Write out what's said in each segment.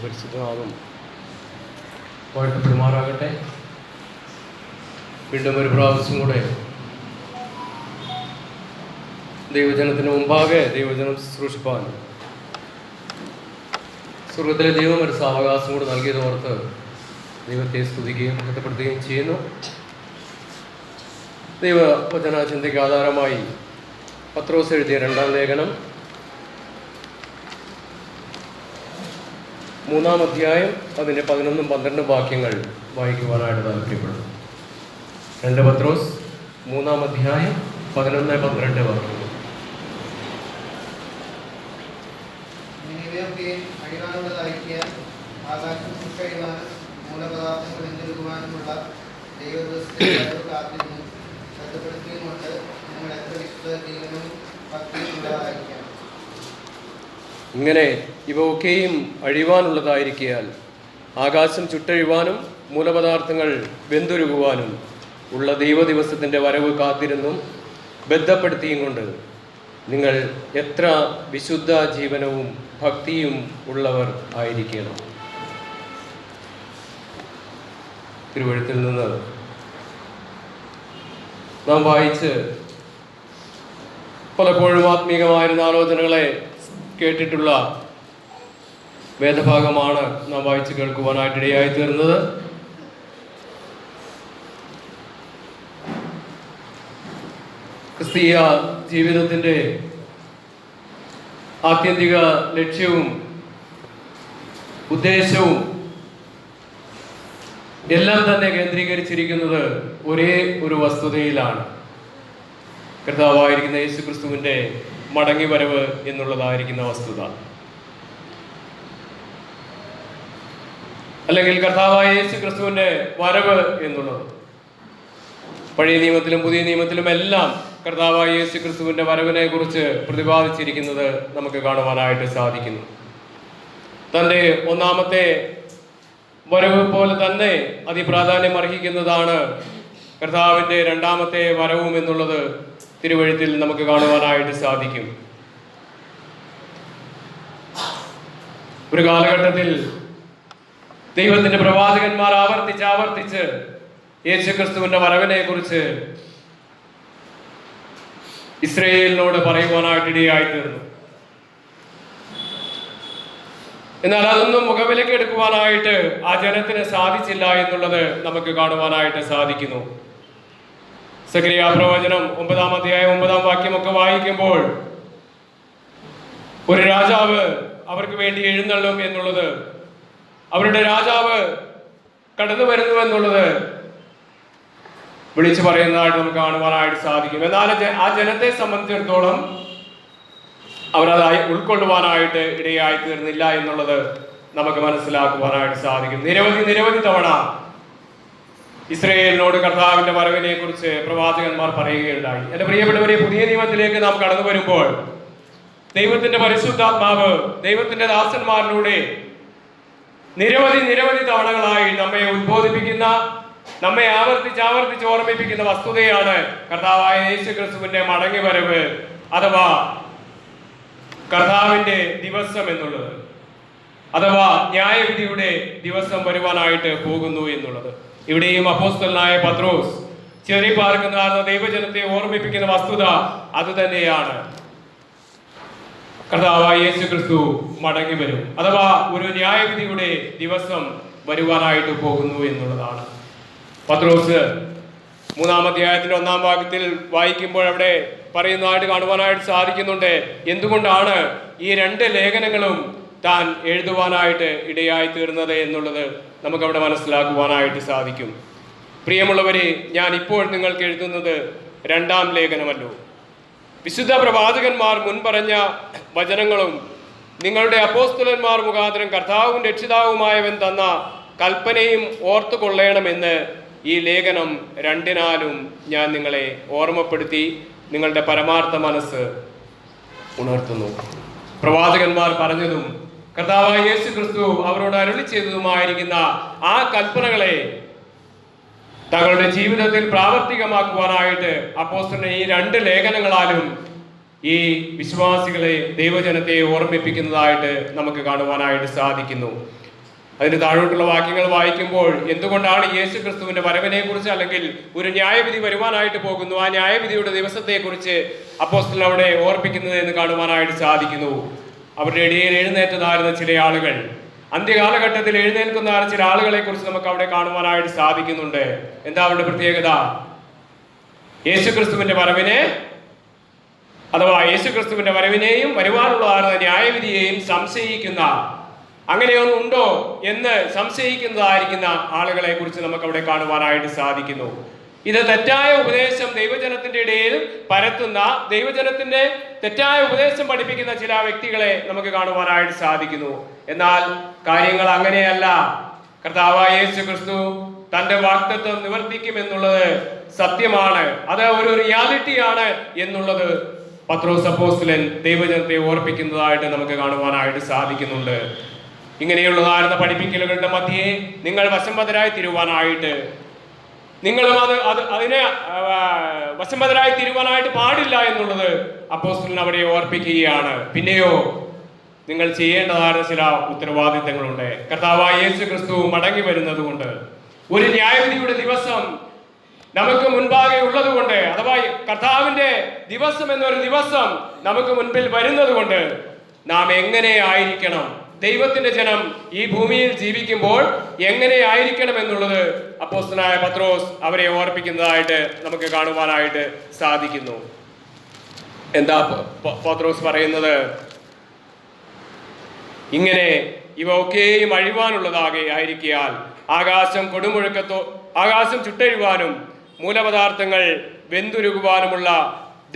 പരിശുദ്ധനാമം വാഴ്ത്തപ്പെടുമാറാകട്ടെ. വീണ്ടും ഒരു പ്രാവശ്യം കൂടെ ദൈവജനത്തിന് മുമ്പാകെ ദൈവജനം ശുശ്രൂഷിപ്പാൻ സ്വർഗത്തിലെ ദൈവം ഒരു സാവകാശം കൂടെ നൽകിയതോർത്ത് ദൈവത്തെ സ്തുതിക്കുകയും ബന്ധപ്പെടുത്തുകയും ചെയ്യുന്നു. ദൈവവചന ചിന്തയ്ക്ക് ആധാരമായി പത്രോസ് എഴുതിയ 2-ാം ലേഖനം 3-ാം അധ്യായം അതിൻ്റെ 11-12 വാക്യങ്ങൾ വായിക്കുവാനായിട്ട് താല്പര്യപ്പെടുന്നു. 2 പത്രോസ് 3-ാം അധ്യായം 11-12 വാക്യങ്ങൾ. ആകാശം കഴിവാനും മൂലപദാർത്ഥങ്ങൾ വെഞ്ചെടുക്കുവാനുമുള്ള ദൈവദൃഷ്ടിയും കാത്തിരുന്നു ശ്രദ്ധപ്പെടുത്തിയും കൊണ്ട് നിങ്ങൾ എത്ര വിശുദ്ധ ജീവനും ഭക്തിയും ഉള്ളതായിരിക്കാം. ഇങ്ങനെ ഇവ ഒക്കെയും അഴിവാനുള്ളതായിരിക്കയാൽ ആകാശം ചുട്ടഴിവാനും മൂലപദാർത്ഥങ്ങൾ വെന്തുരുകുവാനും ഉള്ള ദൈവദിവസത്തിൻ്റെ വരവ് കാത്തിരുന്നും ബന്ധപ്പെടുത്തിയും കൊണ്ട് നിങ്ങൾ എത്ര വിശുദ്ധ ജീവനവും ഭക്തിയും ഉള്ളവർ ആയിരിക്കണം. തിരുവഴുത്തിൽ നിന്ന് നാം വായിച്ച് പലപ്പോഴും ആത്മീകമായിരുന്ന ആലോചനകളെ കേട്ടിട്ടുള്ള വേദഭാഗമാണ് നാം വായിച്ച് കേൾക്കുവാനായിട്ടിടയായി തീർന്നത്. ക്രിസ്തീയ ജീവിതത്തിൻ്റെ ആത്യന്തിക ലക്ഷ്യവും ഉദ്ദേശവും എല്ലാം തന്നെ കേന്ദ്രീകരിച്ചിരിക്കുന്നത് ഒരേ ഒരു വസ്തുതയിലാണ്. കർത്താവായിരിക്കുന്ന യേശുക്രിസ്തുവിൻ്റെ മടങ്ങി വരവ് എന്നുള്ളതായിരിക്കുന്ന വസ്തുത. അല്ലെങ്കിൽ കർത്താവായ യേശുക്രിസ്തുവിൻ്റെ വരവ് എന്നുള്ളത് പഴയ നിയമത്തിലും പുതിയ നിയമത്തിലും എല്ലാം കർത്താവായ യേശുക്രിസ്തുവിൻ്റെ വരവിനെ കുറിച്ച് പ്രതിപാദിച്ചിരിക്കുന്നത് നമുക്ക് കാണുവാനായിട്ട് സാധിക്കുന്നു. തൻ്റെ ഒന്നാമത്തെ വരവ് പോലെ തന്നെ അതിപ്രാധാന്യം അർഹിക്കുന്നതാണ് കർത്താവിൻ്റെ രണ്ടാമത്തെ വരവും എന്നുള്ളത് തിരുവഴുത്തിൽ നമുക്ക് കാണുവാനായിട്ട് സാധിക്കും. ഒരു കാലഘട്ടത്തിൽ ദൈവത്തിൻ്റെ പ്രവാചകന്മാർ ആവർത്തിച്ച് യേശുക്രിസ്തുവിൻ്റെ വരവിനെ കുറിച്ച് ഇസ്രായേലിനോട് പറയുവാനായിട്ടിടയായി തീർന്നു. എന്നാൽ അതൊന്നും മുഖവിലേക്ക് എടുക്കുവാനായിട്ട് ആ ജനത്തിന് സാധിച്ചില്ല എന്നുള്ളത് നമുക്ക് കാണുവാനായിട്ട് സാധിക്കുന്നു. സഖറിയാ പ്രവചനം 9-ാം അധ്യായം 9-ാം വാക്യമൊക്കെ വായിക്കുമ്പോൾ ഒരു രാജാവ് അവർക്ക് വേണ്ടി എഴുന്നള്ളും എന്നുള്ളത്, അവരുടെ രാജാവ് കടന്നു വരുന്നു എന്നുള്ളത് വിളിച്ചു പറയുന്നതായിട്ട് നമുക്ക് കാണുവാനായിട്ട് സാധിക്കും. എന്നാൽ ആ ജനത്തെ സംബന്ധിച്ചിടത്തോളം അവരതായി ഉൾക്കൊള്ളുവാനായിട്ട് ഇടയായി തീർന്നില്ല എന്നുള്ളത് നമുക്ക് മനസ്സിലാക്കുവാനായിട്ട് സാധിക്കും. നിരവധി തവണ ഇസ്രായേലിനോട് കർത്താവിന്റെ വരവിനെ കുറിച്ച് പ്രവാചകന്മാർ പറയുകയുണ്ടായി. എൻ്റെ പ്രിയപ്പെട്ടവരെ, പുതിയ നിയമത്തിലേക്ക് നാം കടന്നു വരുമ്പോൾ ദൈവത്തിന്റെ പരിശുദ്ധാത്മാവ് ദൈവത്തിന്റെ ദാസന്മാരിലൂടെ നിരവധി തവണകളായി നമ്മെ ഉദ്ബോധിപ്പിക്കുന്ന, നമ്മെ ആവർത്തിച്ച് ഓർമ്മിപ്പിക്കുന്ന വസ്തുതയാണ് കർത്താവായ യേശുക്രിസ്തുവിന്റെ മടങ്ങി വരവ് അഥവാ കർത്താവിന്റെ ദിവസം എന്നുള്ളത്, അഥവാ ന്യായവിധിയുടെ ദിവസം വരുവാനായിട്ട് പോകുന്നു എന്നുള്ളത്. ഇവിടെയും അപ്പോസ്തലനായ പത്രോസ് ചെറിപ്പാർക്കുന്ന ദൈവജനത്തെ ഓർമ്മിപ്പിക്കുന്ന വസ്തുത അത് തന്നെയാണ്. കർത്താവായ യേശുക്രിസ്തു മടങ്ങി വരും, അഥവാ ഒരു ന്യായവിധിയുടെ ദിവസം വരുവാനായിട്ട് പോകുന്നു എന്നുള്ളതാണ്. പത്രോസ് 3-ാം അധ്യായത്തിന്റെ 1-ാം വാക്യത്തിൽ വായിക്കുമ്പോൾ അവിടെ പറയുന്നതായിട്ട് കാണുവാനായിട്ട് സാധിക്കുന്നുണ്ട്. എന്തുകൊണ്ടാണ് ഈ 2 ലേഖനങ്ങളും താൻ എഴുതുവാനായിട്ട് ഇടയായി തീർന്നത് എന്നുള്ളത് നമുക്കവിടെ മനസ്സിലാക്കുവാനായിട്ട് സാധിക്കും. പ്രിയമുള്ളവരെ, ഞാൻ ഇപ്പോൾ നിങ്ങൾക്ക് എഴുതുന്നത് 2-ാം ലേഖനമല്ലോ. വിശുദ്ധ പ്രവാചകന്മാർ മുൻപറഞ്ഞ വചനങ്ങളും നിങ്ങളുടെ അപ്പോസ്തലന്മാർ മുഖാന്തരം കർത്താവും രക്ഷിതാവുമായവൻ തന്ന കൽപ്പനയും ഓർത്തുകൊള്ളണമെന്ന് ഈ ലേഖനം 2-നാലും ഞാൻ നിങ്ങളെ ഓർമ്മപ്പെടുത്തി നിങ്ങളുടെ പരമാർത്ഥ മനസ്സ് ഉണർത്തുന്നു. പ്രവാചകന്മാർ പറഞ്ഞതും കർത്താവായ യേശുക്രിസ്തു അവരോട് അരുളി ചെയ്തതുമായിരിക്കുന്ന ആ കൽപ്പനകളെ തങ്ങളുടെ ജീവിതത്തിൽ പ്രാവർത്തികമാക്കുവാനായിട്ട് അപ്പോസ്തലൻ ഈ 2 ലേഖനങ്ങളാലും ഈ വിശ്വാസികളെ, ദൈവജനത്തെ ഓർമ്മിപ്പിക്കുന്നതായിട്ട് നമുക്ക് കാണുവാനായിട്ട് സാധിക്കുന്നു. അതിന് താഴോട്ടുള്ള വാക്യങ്ങൾ വായിക്കുമ്പോൾ എന്തുകൊണ്ടാണ് യേശു ക്രിസ്തുവിന്റെ വരവിനെ കുറിച്ച് അല്ലെങ്കിൽ ഒരു ന്യായവിധി വരുവാനായിട്ട് പോകുന്നു, ആ ന്യായവിധിയുടെ ദിവസത്തെ കുറിച്ച് അപ്പോസ്തലൻ അവിടെ ഓർപ്പിക്കുന്നത് എന്ന് കാണുവാനായിട്ട് സാധിക്കുന്നു. അവരുടെ ഇടയിൽ എഴുന്നേറ്റതായിരുന്ന ചില ആളുകൾ, അന്ത്യകാലഘട്ടത്തിൽ എഴുന്നേൽക്കുന്ന ചില ആളുകളെ കുറിച്ച് നമുക്ക് അവിടെ കാണുവാനായിട്ട് സാധിക്കുന്നുണ്ട്. എന്താ അവരുടെ പ്രത്യേകത? യേശു ക്രിസ്തുവിന്റെ വരവിനെ അഥവാ യേശു ക്രിസ്തുവിന്റെ വരവിനെയും വരുവാനുള്ളതായിരുന്ന ന്യായവിധിയെയും സംശയിക്കുന്ന, അങ്ങനെയൊന്നുണ്ടോ എന്ന് സംശയിക്കുന്നതായിരിക്കുന്ന ആളുകളെ കുറിച്ച് നമുക്ക് അവിടെ കാണുവാനായിട്ട് സാധിക്കുന്നു. ഇത് തെറ്റായ ഉപദേശം ദൈവജനത്തിന്റെ ഇടയിൽ പരത്തുന്ന, ദൈവജനത്തിന്റെ തെറ്റായ ഉപദേശം പഠിപ്പിക്കുന്ന ചില വ്യക്തികളെ നമുക്ക് കാണുവാനായിട്ട് സാധിക്കുന്നു. എന്നാൽ കാര്യങ്ങൾ അങ്ങനെയല്ല. കർത്താവായ യേശു ക്രിസ്തു തന്റെ വാഗ്ദത്തം നിവർത്തിക്കുമെന്നുള്ളത് സത്യമാണ്, അത് ഒരു റിയാലിറ്റിയാണ് എന്നുള്ളത് പത്രോസ് അപ്പോസ്തലൻ ദൈവജനത്തെ ഓർപ്പിക്കുന്നതായിട്ട് നമുക്ക് കാണുവാനായിട്ട് സാധിക്കുന്നുണ്ട്. ഇങ്ങനെയുള്ളതായിരുന്ന പഠിപ്പിക്കലുകളുടെ മധ്യേ നിങ്ങൾ വശംവദരായി തീരുവാനായിട്ട്, നിങ്ങളും അതിനെ വശംവദരായി തീരുവാനായിട്ട് പാടില്ല എന്നുള്ളത് അപ്പോസ്തലൻ അവിടെ ഓർപ്പിക്കുകയാണ്. പിന്നെയോ നിങ്ങൾ ചെയ്യേണ്ടതായിരുന്ന ചില ഉത്തരവാദിത്തങ്ങളുണ്ട്. കർത്താവായ യേശു ക്രിസ്തു മടങ്ങി വരുന്നത് കൊണ്ട്, ഒരു ന്യായവിധിയുടെ ദിവസം നമുക്ക് മുൻപാകെ ഉള്ളത് കൊണ്ട്, അഥവാ കർത്താവിന്റെ ദിവസം എന്നൊരു ദിവസം നമുക്ക് മുൻപിൽ വരുന്നത് കൊണ്ട് നാം എങ്ങനെ ആയിരിക്കണം, ദൈവത്തിന്റെ ജനം ഈ ഭൂമിയിൽ ജീവിക്കുമ്പോൾ എങ്ങനെ ആയിരിക്കണം എന്നുള്ളത് അപ്പോസ്തലനായ പത്രോസ് അവരെ ഓർപ്പിക്കുന്നതായിട്ട് നമുക്ക് കാണുവാനായിട്ട് സാധിക്കുന്നു. എന്താ പത്രോസ് പറയുന്നത്? ഇങ്ങനെ ഇവ ഒക്കെയും അഴിവാനുള്ളതാകെ ആയിരിക്കയാൽ ആകാശം ചുട്ടഴിവാനും മൂലപദാർത്ഥങ്ങൾ വെന്തുരുകുവാനുമുള്ള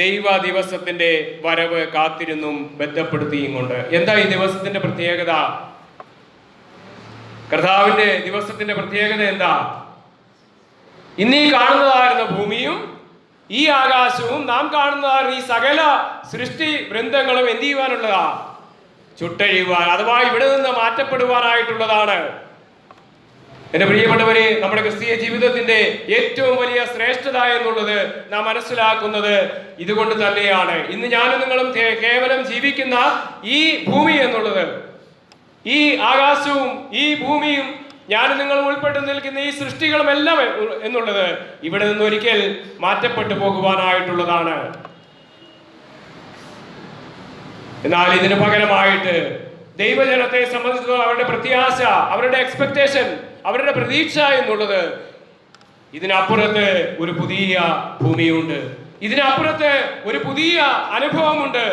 ദൈവ ദിവസത്തിന്റെ വരവ് കാത്തിരുന്നും ബന്ധപ്പെടുത്തിയും കൊണ്ട്. എന്താ ഈ ദിവസത്തിന്റെ പ്രത്യേകത? കർത്താവിന്റെ ദിവസത്തിന്റെ പ്രത്യേകത എന്താ? ഇന്നീ കാണുന്നതായിരുന്ന ഭൂമിയും ഈ ആകാശവും നാം കാണുന്നതായിരുന്ന ഈ സകല സൃഷ്ടി വൃന്ദങ്ങളും എന്ത് ചെയ്യുവാനുള്ളതാ? ചുട്ടഴിയുവാൻ, അഥവാ ഇവിടെ നിന്ന് മാറ്റപ്പെടുവാനായിട്ടുള്ളതാണ്. എന്റെ പ്രിയപ്പെട്ടവരെ, നമ്മുടെ ക്രിസ്തീയ ജീവിതത്തിന്റെ ഏറ്റവും വലിയ ശ്രേഷ്ഠത എന്നുള്ളത് നാം മനസ്സിലാക്കുന്നത് ഇതുകൊണ്ട് തന്നെയാണ്. ഇന്ന് ഞാനും നിങ്ങളും കേവലം ജീവിക്കുന്ന ഈ ഭൂമി എന്നുള്ളത്, ഈ ആകാശവും ഈ ഭൂമിയും ഞാനും നിങ്ങളും ഉൾപ്പെട്ട് നിൽക്കുന്ന ഈ സൃഷ്ടികളും എല്ലാം എന്നുള്ളത് ഇവിടെ നിന്ന് ഒരിക്കൽ മാറ്റപ്പെട്ടു പോകുവാനായിട്ടുള്ളതാണ്. എന്നാൽ ഇതിന് പകരമായിട്ട് ദൈവജനത്തെ സംബന്ധിച്ചിടത്തോളം അവരുടെ പ്രത്യാശ, അവരുടെ എക്സ്പെക്ടേഷൻ, അവരുടെ പ്രതീക്ഷ എന്നുള്ളത് ഇതിനപ്പുറത്ത് ഒരു പുതിയ ഭൂമിയുണ്ട്, ഇതിനപ്പുറത്ത് ഒരു പുതിയ അനുഭവമുണ്ട്,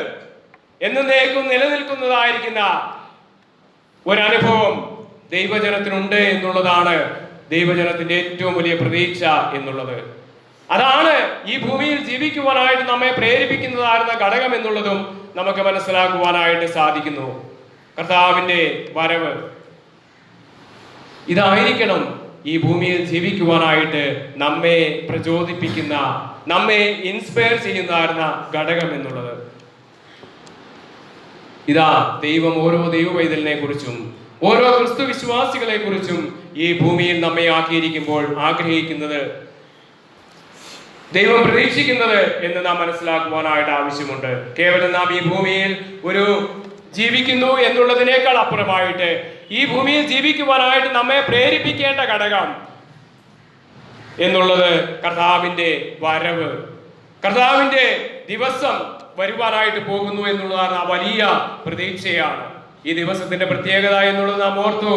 എന്നേക്കും നിലനിൽക്കുന്നതായിരിക്കുന്ന ഒരനുഭവം ദൈവജനത്തിനുണ്ട് എന്നുള്ളതാണ് ദൈവജനത്തിന്റെ ഏറ്റവും വലിയ പ്രതീക്ഷ എന്നുള്ളത്. അതാണ് ഈ ഭൂമിയിൽ ജീവിക്കുവാനായിട്ട് നമ്മെ പ്രേരിപ്പിക്കുന്നതായിരുന്ന ഘടകം എന്നുള്ളതും നമുക്ക് മനസ്സിലാക്കുവാനായിട്ട് സാധിക്കുന്നു. കർത്താവിന്റെ വരവ് ഇതായിരിക്കണം ഈ ഭൂമിയിൽ ജീവിക്കുവാനായിട്ട് നമ്മെ പ്രചോദിപ്പിക്കുന്ന, നമ്മെ ഇൻസ്പയർ ചെയ്യുന്നതായിരുന്ന ഘടകം എന്നുള്ളത്. ഇതാ ദൈവം ഓരോ ദൈവവൈതലിനെ കുറിച്ചും ഓരോ ക്രിസ്തു വിശ്വാസികളെ കുറിച്ചും ഈ ഭൂമിയിൽ നമ്മെ ആക്കിയിരിക്കുമ്പോൾ ആഗ്രഹിക്കുന്നത്, ദൈവം പ്രതീക്ഷിക്കുന്നത് എന്ന് നാം മനസ്സിലാക്കുവാനായിട്ട് ആവശ്യമുണ്ട്. കേവലം നാം ഈ ഭൂമിയിൽ ഒരു ജീവിക്കുന്നു എന്നുള്ളതിനേക്കാൾ അപ്പുറമായിട്ട് ഈ ഭൂമിയിൽ ജീവിക്കുവാനായിട്ട് നമ്മെ പ്രേരിപ്പിക്കേണ്ട ഘടകം എന്നുള്ളത് കർത്താവിന്റെ വരവ്, കർത്താവിന്റെ ദിവസം വരുവാനായിട്ട് പോകുന്നു എന്നുള്ളതാണ് ആ വലിയ പ്രതീക്ഷയാണ്. ഈ ദിവസത്തിന്റെ പ്രത്യേകത എന്നുള്ളത് നാം ഓർത്തു.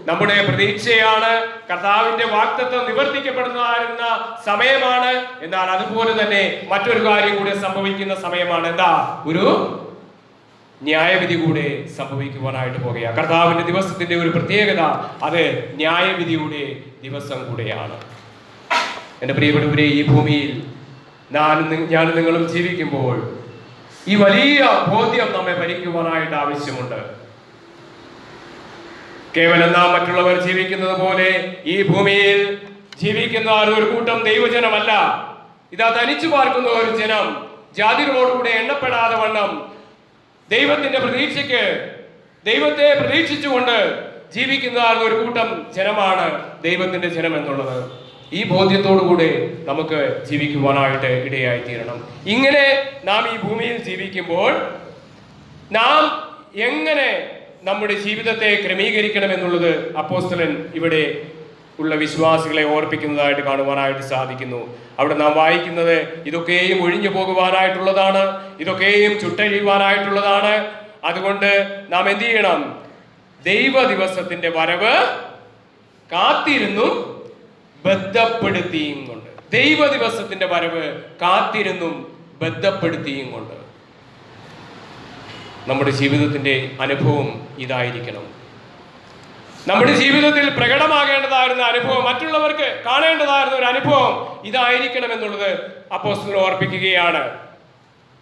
നമ്മുടെ പ്രതീക്ഷയാണ്, കർത്താവിന്റെ വാഗ്ദത്തം നിവർത്തിക്കപ്പെടുന്ന സമയമാണ്. എന്നാൽ അതുപോലെ തന്നെ മറ്റൊരു കാര്യം കൂടെ സംഭവിക്കുന്ന സമയമാണ്. എന്താ? ഒരു ന്യായവിധി കൂടെ സംഭവിക്കുവാനായിട്ട് പോകുകയാണ്. കർത്താവിന്റെ ദിവസത്തിന്റെ ഒരു പ്രത്യേകത അത് ന്യായവിധിയുടെ ദിവസം കൂടെയാണ്. എന്റെ പ്രിയപ്പെട്ടവരെ, ഈ ഭൂമിയിൽ ഞാനും നിങ്ങളും ജീവിക്കുമ്പോൾ ഈ വലിയ ബോധ്യം നമ്മെ ഭരിക്കുവാനായിട്ട് ആവശ്യമുണ്ട്. കേവലം നാം മറ്റുള്ളവർ ജീവിക്കുന്നത് പോലെ ഈ ഭൂമിയിൽ ജീവിക്കുന്ന ഒരു കൂട്ടം ദൈവജനമല്ല. ഇതാ തനിച്ചു പാർക്കുന്ന ഒരു ജനം, ജാതികളോടുകൂടെ എണ്ണപ്പെടാതെ വണ്ണം ദൈവത്തിന്റെ പ്രതീക്ഷയ്ക്ക്, ദൈവത്തെ പ്രതീക്ഷിച്ചുകൊണ്ട് ജീവിക്കുന്ന ഒരു കൂട്ടം ജനമാണ് ദൈവത്തിന്റെ ജനം എന്നുള്ളത്. ഈ ബോധ്യത്തോടുകൂടെ നമുക്ക് ജീവിക്കുവാനായിട്ട് ഇടയായി തീരണം. ഇങ്ങനെ നാം ഈ ഭൂമിയിൽ ജീവിക്കുമ്പോൾ നാം എങ്ങനെ നമ്മുടെ ജീവിതത്തെ ക്രമീകരിക്കണം എന്നുള്ളത് അപ്പോസ്തലൻ ഇവിടെ ഉള്ള വിശ്വാസികളെ ഓർപ്പിക്കുന്നതായിട്ട് കാണുവാനായിട്ട് സാധിക്കുന്നു. അവിടെ നാം വായിക്കുന്നത് ഇതൊക്കെയും ഒഴിഞ്ഞു പോകുവാനായിട്ടുള്ളതാണ്, ഇതൊക്കെയും ചുട്ടഴിയുവാനായിട്ടുള്ളതാണ്. അതുകൊണ്ട് നാം എന്ത് ചെയ്യണം? ദൈവ ദിവസത്തിന്റെ വരവ് കാത്തിരുന്നും ബന്ധപ്പെടുത്തിയും കൊണ്ട്. ദൈവ ദിവസത്തിന്റെ വരവ് കാത്തിരുന്നും ബന്ധപ്പെടുത്തിയും കൊണ്ട്. നമ്മുടെ ജീവിതത്തിന്റെ അനുഭവം ഇതായിരിക്കണം. നമ്മുടെ ജീവിതത്തിൽ പ്രകടമാകേണ്ടതായിരുന്ന അനുഭവം, മറ്റുള്ളവർക്ക് കാണേണ്ടതായിരുന്ന ഒരു അനുഭവം ഇതായിരിക്കണം എന്നുള്ളത് അപ്പോസ്തലൻ ഓർപ്പിക്കുകയാണ്.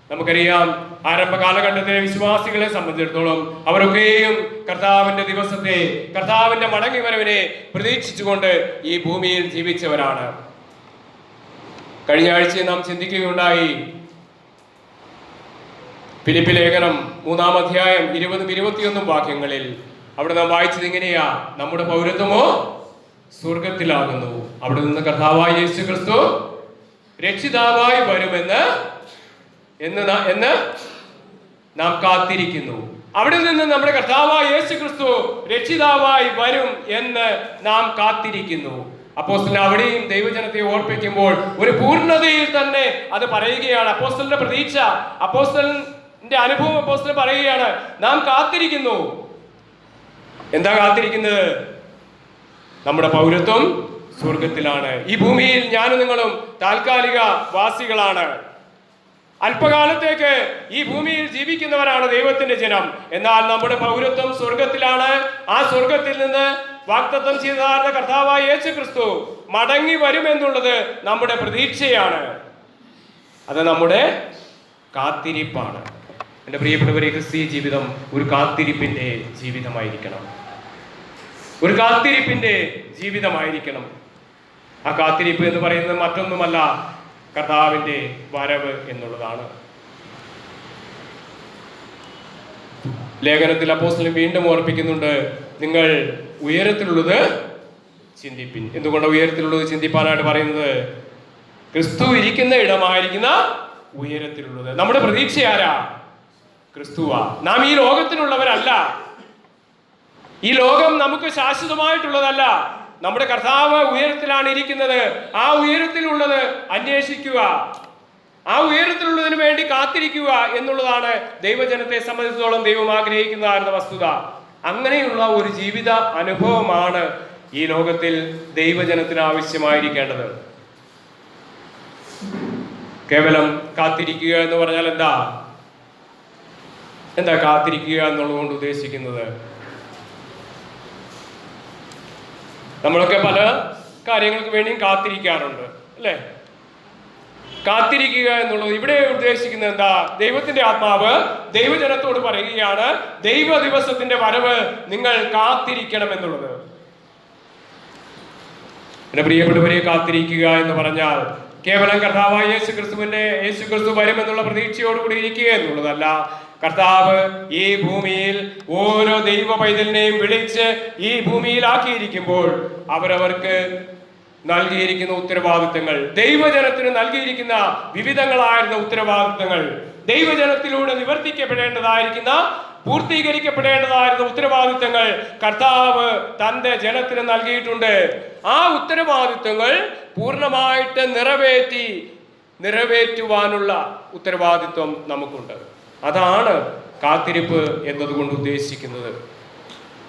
നമുക്കറിയാം, ആരംഭ കാലഘട്ടത്തിലെ വിശ്വാസികളെ സംബന്ധിച്ചിടത്തോളം അവരൊക്കെയും കർത്താവിന്റെ ദിവസത്തെ, കർത്താവിന്റെ മടങ്ങിവരവിനെ പ്രതീക്ഷിച്ചുകൊണ്ട് ഈ ഭൂമിയിൽ ജീവിച്ചവരാണ്. കഴിഞ്ഞ ആഴ്ച നാം ചിന്തിക്കുകയുണ്ടായി, ഫിലിപ്പി ലേഖനം 3-ാം അധ്യായം 20-21 വാക്യങ്ങളിൽ അവിടെ നാം വായിച്ചത് ഇങ്ങനെയാ: നമ്മുടെ പൗരത്വമോ സ്വർഗത്തിലാകുന്നു, അവിടെ നിന്ന് കർത്താവായ യേശു ക്രിസ്തു രക്ഷിതാവായി വരുമെന്ന് നാം കാത്തിരിക്കുന്നു. അവിടെ നിന്ന് നമ്മുടെ കർത്താവായ യേശു ക്രിസ്തു രക്ഷിതാവായി വരും എന്ന് നാം കാത്തിരിക്കുന്നു. അപ്പോസ്തലൻ അവിടെയും ദൈവജനത്തെ ഓർപ്പിക്കുമ്പോൾ ഒരു പൂർണ്ണതയിൽ തന്നെ അത് പറയുകയാണ്. അപ്പോസ്തലന്റെ പ്രതീക്ഷ, അപ്പോസ്തലന്റെ അനുഭവം അപ്പോസ്തലൻ പറയുകയാണ്, നാം കാത്തിരിക്കുന്നു. എന്താ കാത്തിരിക്കുന്നത്? നമ്മുടെ പൗരത്വം സ്വർഗത്തിലാണ്. ഈ ഭൂമിയിൽ ഞാനും നിങ്ങളും താൽക്കാലിക വാസികളാണ്. അല്പകാലത്തേക്ക് ഈ ഭൂമിയിൽ ജീവിക്കുന്നവരാണ് ദൈവത്തിന്റെ ജനം. എന്നാൽ നമ്മുടെ പൗരത്വം സ്വർഗത്തിലാണ്. ആ സ്വർഗത്തിൽ നിന്ന് വാഗ്ദത്തം ചെയ്തതായ കർത്താവായ യേശു ക്രിസ്തു മടങ്ങി വരുമെന്നുള്ളത് നമ്മുടെ പ്രതീക്ഷയാണ്. അത് നമ്മുടെ കാത്തിരിപ്പാണ്. എൻ്റെ പ്രിയപ്പെട്ടവരെ, ക്രിസ്തീയ ജീവിതം ഒരു കാത്തിരിപ്പിന്റെ ജീവിതമായിരിക്കണം. ഒരു കാത്തിരിപ്പിന്റെ ജീവിതമായിരിക്കണം. ആ കാത്തിരിപ്പ് എന്ന് പറയുന്നത് മറ്റൊന്നുമല്ല, കർത്താവിന്റെ വരവ് എന്നുള്ളതാണ്. ലേഖനത്തിൽ അപ്പോസ്തലൻ വീണ്ടും ഓർപ്പിക്കുന്നുണ്ട്, നിങ്ങൾ ഉയരത്തിലുള്ളത് ചിന്തിപ്പിൻ. എന്തുകൊണ്ട് ഉയരത്തിലുള്ളത് ചിന്തിപ്പാനായിട്ട് പറയുന്നത്? ക്രിസ്തു ഇരിക്കുന്ന ഇടമായിരിക്കുന്ന ഉയരത്തിലുള്ളത്. നമ്മുടെ പ്രതീക്ഷ ആരാ? ക്രിസ്തുവാ. നാം ഈ ലോകത്തിനുള്ളവരല്ല. ഈ ലോകം നമുക്ക് ശാശ്വതമായിട്ടുള്ളതല്ല. നമ്മുടെ കർത്താവ് ഉയരത്തിലാണ് ഇരിക്കുന്നത്. ആ ഉയരത്തിലുള്ളത് അന്വേഷിക്കുക, ആ ഉയരത്തിലുള്ളതിന് വേണ്ടി കാത്തിരിക്കുക എന്നുള്ളതാണ് ദൈവജനത്തെ സംബന്ധിച്ചിടത്തോളം ദൈവം ആഗ്രഹിക്കുന്നതായിരുന്ന വസ്തുത. അങ്ങനെയുള്ള ഒരു ജീവിത അനുഭവമാണ് ഈ ലോകത്തിൽ ദൈവജനത്തിന് ആവശ്യമായിരിക്കേണ്ടത്. കേവലം കാത്തിരിക്കുക എന്ന് പറഞ്ഞാൽ എന്താ കാത്തിരിക്കുക എന്നുള്ളതുകൊണ്ട് ഉദ്ദേശിക്കുന്നത്? നമ്മളൊക്കെ പല കാര്യങ്ങൾക്ക് വേണ്ടിയും കാത്തിരിക്കാറുണ്ട്, അല്ലേ? കാത്തിരിക്കുക എന്നുള്ളത് ഇവിടെ ഉദ്ദേശിക്കുന്നത് എന്താ? ദൈവത്തിന്റെ ആത്മാവ് ദൈവജനത്തോട് പറയുകയാണ്, ദൈവ ദിവസത്തിന്റെ വരവ് നിങ്ങൾ കാത്തിരിക്കണം എന്നുള്ളത്. എന്റെ പ്രിയപ്പെട്ടവരെ, കാത്തിരിക്കുക എന്ന് പറഞ്ഞാൽ കേവലം കർത്താവായ യേശു ക്രിസ്തു വരുമെന്നുള്ള പ്രതീക്ഷയോടുകൂടി ഇരിക്കുക എന്നുള്ളതല്ല. കർത്താവ് ഈ ഭൂമിയിൽ ഓരോ ദൈവ പൈതലിനെയും വിളിച്ച് ഈ ഭൂമിയിലാക്കിയിരിക്കുമ്പോൾ അവരവർക്ക് നൽകിയിരിക്കുന്ന ഉത്തരവാദിത്തങ്ങൾ, ദൈവജനത്തിന് നൽകിയിരിക്കുന്ന വിവിധങ്ങളായിരുന്ന ഉത്തരവാദിത്തങ്ങൾ, ദൈവജനത്തിലൂടെ നിവർത്തിക്കപ്പെടേണ്ടതായിരിക്കുന്ന, പൂർത്തീകരിക്കപ്പെടേണ്ടതായിരുന്ന ഉത്തരവാദിത്തങ്ങൾ കർത്താവ് തന്റെ ജനത്തിന് നൽകിയിട്ടുണ്ട്. ആ ഉത്തരവാദിത്തങ്ങൾ പൂർണ്ണമായിട്ട് നിറവേറ്റുവാനുള്ള ഉത്തരവാദിത്വം നമുക്കുണ്ട്. അതാണ് കാത്തിരിപ്പ് എന്നതുകൊണ്ട് ഉദ്ദേശിക്കുന്നത്.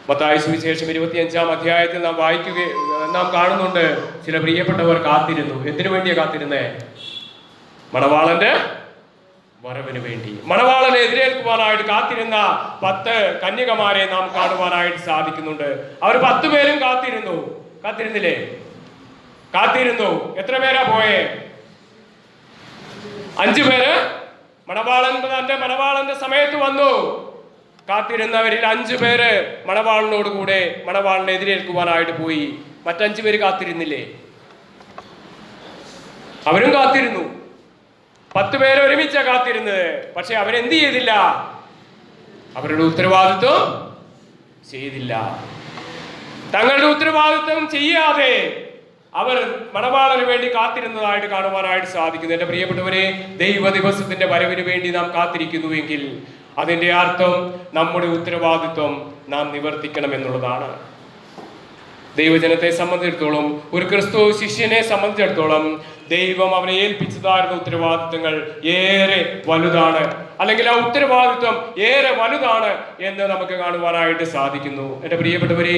മത്തായി സുവിശേഷം 25-ാം അധ്യായത്തിൽ നാം കാണുന്നുണ്ട്, ചില പ്രിയപ്പെട്ടവർ കാത്തിരുന്നു. എന്തിനു വേണ്ടിയാ കാത്തിരുന്നേ? മണവാളന്റെ വരവിന് വേണ്ടി. മണവാളനെ എതിരേൽക്കുവാനായിട്ട് കാത്തിരുന്ന 10 കന്യകമാരെ നാം കാണുവാനായിട്ട് സാധിക്കുന്നുണ്ട്. അവർ 10 പേരും കാത്തിരുന്നില്ലേ? കാത്തിരുന്നു. എത്ര പേരാ പോയേ? 5 പേര് മണവാളന്റെ സമയത്ത് വന്നു. കാത്തിരുന്നവരിൽ 5 പേര് മണവാളനോട് കൂടെ മണവാളനെ എതിരേൽക്കുവാനായിട്ട് പോയി. മറ്റ്5 പേര് കാത്തിരുന്നില്ലേ? അവരും കാത്തിരുന്നു. 10 പേര് ഒരുമിച്ചാ കാത്തിരുന്നത്. പക്ഷെ അവരെന്ത് ചെയ്തില്ല? അവരുടെ ഉത്തരവാദിത്വം ചെയ്തില്ല. തങ്ങളുടെ ഉത്തരവാദിത്വം ചെയ്യാതെ അവർ മണവാളന് വേണ്ടി കാത്തിരുന്നതായിട്ട് കാണുവാനായിട്ട് സാധിക്കുന്നു. എന്റെ പ്രിയപ്പെട്ടവരെ, ദൈവ ദിവസത്തിന്റെ വരവിന് വേണ്ടി നാം കാത്തിരിക്കുന്നുവെങ്കിൽ അതിന്റെ അർത്ഥം നമ്മുടെ ഉത്തരവാദിത്വം നാം നിവർത്തിക്കണം എന്നുള്ളതാണ്. ദൈവജനത്തെ സംബന്ധിച്ചിടത്തോളം, ഒരു ക്രിസ്തു ശിഷ്യനെ സംബന്ധിച്ചിടത്തോളം ദൈവം അവനെ ഏൽപ്പിച്ചതായിരുന്ന ഉത്തരവാദിത്വങ്ങൾ ഏറെ വലുതാണ്, അല്ലെങ്കിൽ ആ ഉത്തരവാദിത്വം ഏറെ വലുതാണ് എന്ന് നമുക്ക് കാണുവാനായിട്ട് സാധിക്കുന്നു. എൻ്റെ പ്രിയപ്പെട്ടവരെ,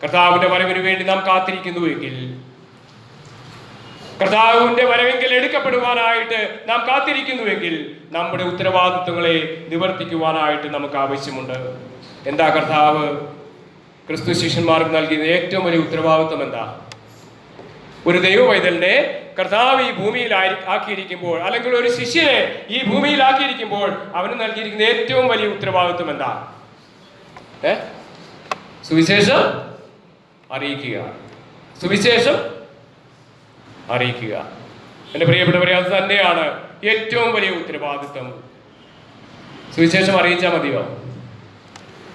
കർത്താവിന്റെ വരവിന് വേണ്ടി നാം കാത്തിരിക്കുന്നുവെങ്കിൽ, കർത്താവിന്റെ വരവെങ്കിൽ എടുക്കപ്പെടുവാനായിട്ട് നാം കാത്തിരിക്കുന്നുവെങ്കിൽ, നമ്മുടെ ഉത്തരവാദിത്വങ്ങളെ നിവർത്തിക്കുവാനായിട്ട് നമുക്ക് ആവശ്യമുണ്ട്. എന്താ കർത്താവ് ക്രിസ്തു ശിഷ്യന്മാർക്ക് നൽകിയ ഏറ്റവും വലിയ ഉത്തരവാദിത്വം എന്താ? ഒരു ദൈവ പൈതലിനെ കർത്താവ് ഈ ഭൂമിയിൽ ആക്കിയിരിക്കുമ്പോൾ, അല്ലെങ്കിൽ ഒരു ശിഷ്യനെ ഈ ഭൂമിയിൽ ആക്കിയിരിക്കുമ്പോൾ അവന് നൽകിയിരിക്കുന്ന ഏറ്റവും വലിയ ഉത്തരവാദിത്വം എന്താ? സുവിശേഷം അറിയിക്കുക. സുവിശേഷം അറിയിക്കുക. എൻ്റെ പ്രിയപ്പെട്ടവരെ, അത് തന്നെയാണ് ഏറ്റവും വലിയ ഉത്തരവാദിത്വം. സുവിശേഷം അറിയിച്ചാൽ മതിയോ?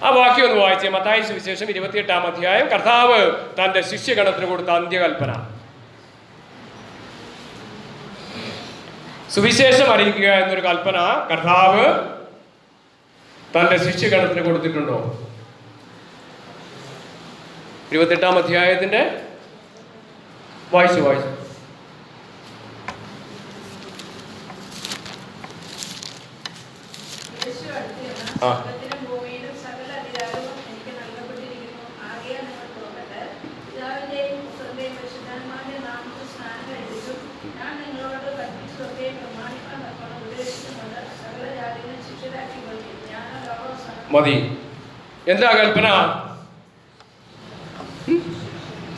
ആ വാക്യം ഒന്ന് വായിച്ചേ. മത്തായി സുവിശേഷം 28-ാം അധ്യായം. കർത്താവ് തന്റെ ശിഷ്യഗണത്തിന് കൊടുത്ത അന്ത്യകൽപ്പന. സുവിശേഷം അറിയിക്കുക എന്നൊരു കൽപ്പന കർത്താവ് തന്റെ ശിഷ്യഗണത്തിന് കൊടുത്തിട്ടുണ്ടോ? 28-ാം അധ്യായത്തിന്റെ വായിച്ചു ആ മതി. എന്താ കൽപ്പന?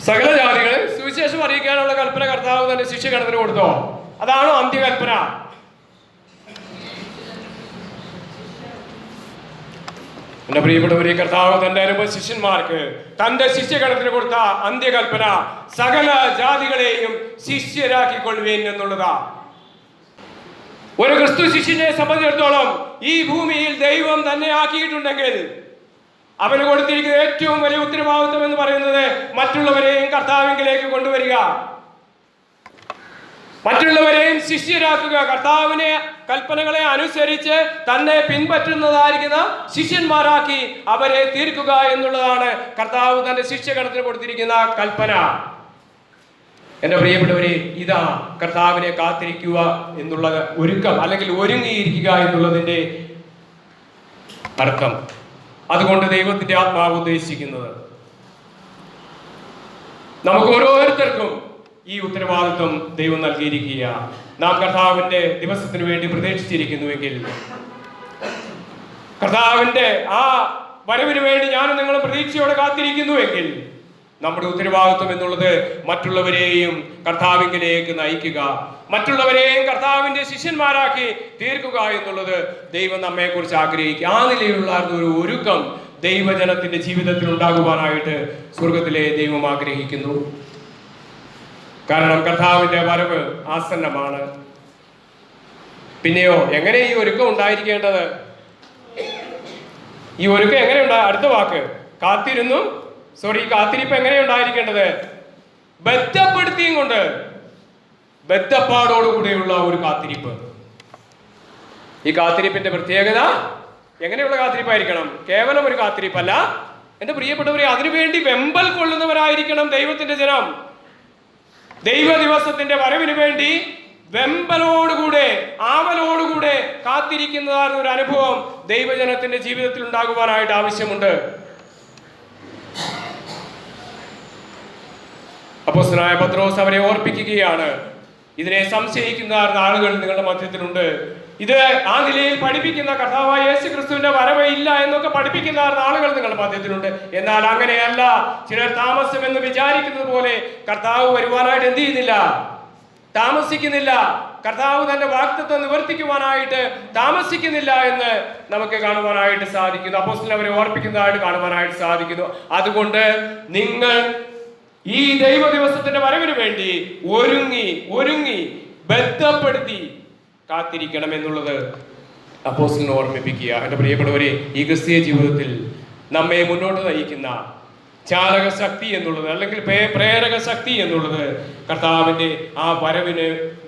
സകല ജാതികളെ സുവിശേഷം അറിയിക്കാനുള്ള കൽപ്പന കർത്താവ് തന്നെ ശിഷ്യഗണത്തിന് കൊടുത്തോ? അതാണോ അന്ത്യകൽപ്പന? എന്റെ പ്രിയപ്പെട്ടവരെ, കർത്താവ് തന്റെ അനുഭവ ശിഷ്യന്മാർക്ക് തന്റെ ശിഷ്യഗണത്തിന് കൊടുത്ത അന്ത്യകൽപ്പന സകല ജാതികളെയും ശിഷ്യരാക്കിക്കൊള്ളുവേൻ എന്നുള്ളതാ. ഒരു ക്രിസ്തു ശിഷ്യനെ സംബന്ധിച്ചിടത്തോളം ഈ ഭൂമിയിൽ ദൈവം തന്നെ ആക്കിയിട്ടുണ്ടെങ്കിൽ അവന് കൊടുത്തിരിക്കുന്ന ഏറ്റവും വലിയ ഉത്തരവാദിത്വം എന്ന് പറയുന്നത് മറ്റുള്ളവരെയും കർത്താവിലേക്ക് കൊണ്ടുവരിക, മറ്റുള്ളവരെയും ശിഷ്യരാക്കുക, കർത്താവിനെ കൽപ്പനകളെ അനുസരിച്ച് തന്നെ പിൻപറ്റുന്നതായിരിക്കുന്ന ശിഷ്യന്മാരാക്കി അവരെ തീർക്കുക എന്നുള്ളതാണ് കർത്താവ് തന്റെ ശിഷ്യഗണത്തിന് കൊടുത്തിരിക്കുന്ന കൽപ്പന. എന്റെ പ്രിയപ്പെട്ടവരെ, ഇതാ കർത്താവിനെ കാത്തിരിക്കുക എന്നുള്ള ഒരുക്കം, അല്ലെങ്കിൽ ഒരുങ്ങിയിരിക്കുക എന്നുള്ളതിന്റെ അർത്ഥം. അതുകൊണ്ട് ദൈവത്തിന്റെ ആത്മാവ് ഉദ്ദേശിക്കുന്നത് നമുക്ക് ഓരോരുത്തർക്കും ഈ ഉത്തരവാദിത്വം ദൈവം നൽകിയിരിക്കുക. നാം കർത്താവിന്റെ ദിവസത്തിന് വേണ്ടി പ്രതീക്ഷിച്ചിരിക്കുന്നുവെങ്കിൽ, കർത്താവിന്റെ ആ വരവിന് വേണ്ടി ഞാനും നിങ്ങളും പ്രതീക്ഷയോടെ കാത്തിരിക്കുന്നുവെങ്കിൽ, നമ്മുടെ ഉത്തരവാദിത്വം എന്നുള്ളത് മറ്റുള്ളവരെയും കർത്താവിലേക്ക് നയിക്കുക, മറ്റുള്ളവരെയും കർത്താവിന്റെ ശിഷ്യന്മാരാക്കി തീർക്കുക എന്നുള്ളത് ദൈവം നമ്മെ കുറിച്ച് ആഗ്രഹിക്കുക. ആ നിലയിലുള്ള ഒരു ഒരുക്കം ദൈവജനത്തിന്റെ ജീവിതത്തിൽ ഉണ്ടാകുവാനായിട്ട് സ്വർഗത്തിലെ ദൈവം ആഗ്രഹിക്കുന്നു. കാരണം കർത്താവിന്റെ വരവ് ആസന്നമാണ്. പിന്നെയോ എങ്ങനെ ഈ ഒരുക്കം ഉണ്ടായിരിക്കേണ്ടത്? ഈ ഒരുക്കം എങ്ങനെ അടുത്ത വാക്ക് കാത്തിരിപ്പ് എങ്ങനെ ഉണ്ടായിരിക്കേണ്ടത്? ബന്ധപ്പെടുത്തിയും കൊണ്ട്, ബന്ധപ്പാടോടുകൂടിയുള്ള ഒരു കാത്തിരിപ്പ്. ഈ കാത്തിരിപ്പിന്റെ പ്രത്യേകത എങ്ങനെയുള്ള കാത്തിരിപ്പായിരിക്കണം? കേവലം ഒരു കാത്തിരിപ്പല്ല. എന്റെ പ്രിയപ്പെട്ടവരെ, അതിനുവേണ്ടി വെമ്പൽ കൊള്ളുന്നവരായിരിക്കണം ദൈവത്തിന്റെ ജനം. ദൈവ ദിവസത്തിന്റെ വരവിന് വേണ്ടി വെമ്പലോടുകൂടെ, ആവലോടുകൂടെ കാത്തിരിക്കുന്നതാണ് ഒരു അനുഭവം ദൈവജനത്തിന്റെ ജീവിതത്തിൽ ഉണ്ടാകുവാനായിട്ട് ആവശ്യമുണ്ട്. അപ്പോസ്തലനായ പത്രോസ് അവരെ ഓർപ്പിക്കുകയാണ്. ഇതിനെ സംശയിക്കുന്ന ആളുകൾ നിങ്ങളുടെ മധ്യത്തിലുണ്ട്. ഇത് ആ നിലയിൽ പഠിപ്പിക്കുന്ന കർത്താവായ യേശു ക്രിസ്തുവിന്റെ വരവ് ഇല്ല എന്നൊക്കെ പഠിപ്പിക്കുന്ന ആളുകൾ നിങ്ങളുടെ മധ്യത്തിലുണ്ട്. എന്നാൽ അങ്ങനെയല്ല. ചിലർ താമസമെന്ന് വിചാരിക്കുന്നത് പോലെ കർത്താവ് വരുവാനായിട്ട് എന്ത് ചെയ്യുന്നില്ല? താമസിക്കുന്നില്ല. കർത്താവ് തന്റെ വാഗ്ദത്തം നിവർത്തിക്കുവാനായിട്ട് താമസിക്കുന്നില്ല എന്ന് നമുക്ക് കാണുവാനായിട്ട് സാധിക്കുന്നു. അപ്പോസ്തലൻ അവരെ ഓർപ്പിക്കുന്നതായിട്ട് കാണുവാനായിട്ട് സാധിക്കുന്നു. അതുകൊണ്ട് നിങ്ങൾ ഈ ദൈവ ദിവസത്തിന്റെ വരവിന് വേണ്ടി ഒരുങ്ങി ബന്ധപ്പെടുത്തി കാത്തിരിക്കണം എന്നുള്ളത് അപ്പോസ്തലൻ ഓർമ്മിപ്പിക്കുക. എൻ്റെ പ്രിയപ്പെട്ടവരെ, ഈ ക്രിസ്തീയ ജീവിതത്തിൽ നമ്മെ മുന്നോട്ട് നയിക്കുന്ന ചാലക ശക്തി എന്നുള്ളത്, അല്ലെങ്കിൽ പ്രേരക ശക്തി എന്നുള്ളത് കർത്താവിന്റെ ആ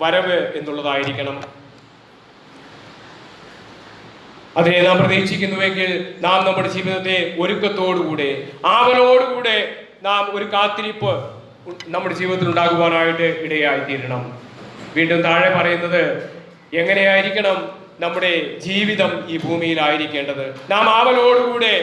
വരവ് എന്നുള്ളതായിരിക്കണം. അതിനെ നാം പ്രതീക്ഷിക്കുന്നുവെങ്കിൽ നാം നമ്മുടെ ജീവിതത്തെ ഒരുക്കത്തോടുകൂടെ ആവലോടുകൂടെ നാം ഒരു കാത്തിരിപ്പ് നമ്മുടെ ജീവിതത്തിൽ ഉണ്ടാകുവാനായിട്ട് ഇടയായിത്തീരണം. വീണ്ടും താഴെ പറയുന്നത് എങ്ങനെയായിരിക്കണം നമ്മുടെ ജീവിതം ഈ ഭൂമിയിലായിരിക്കേണ്ടത്. നാം ആവലോടുകൂടെ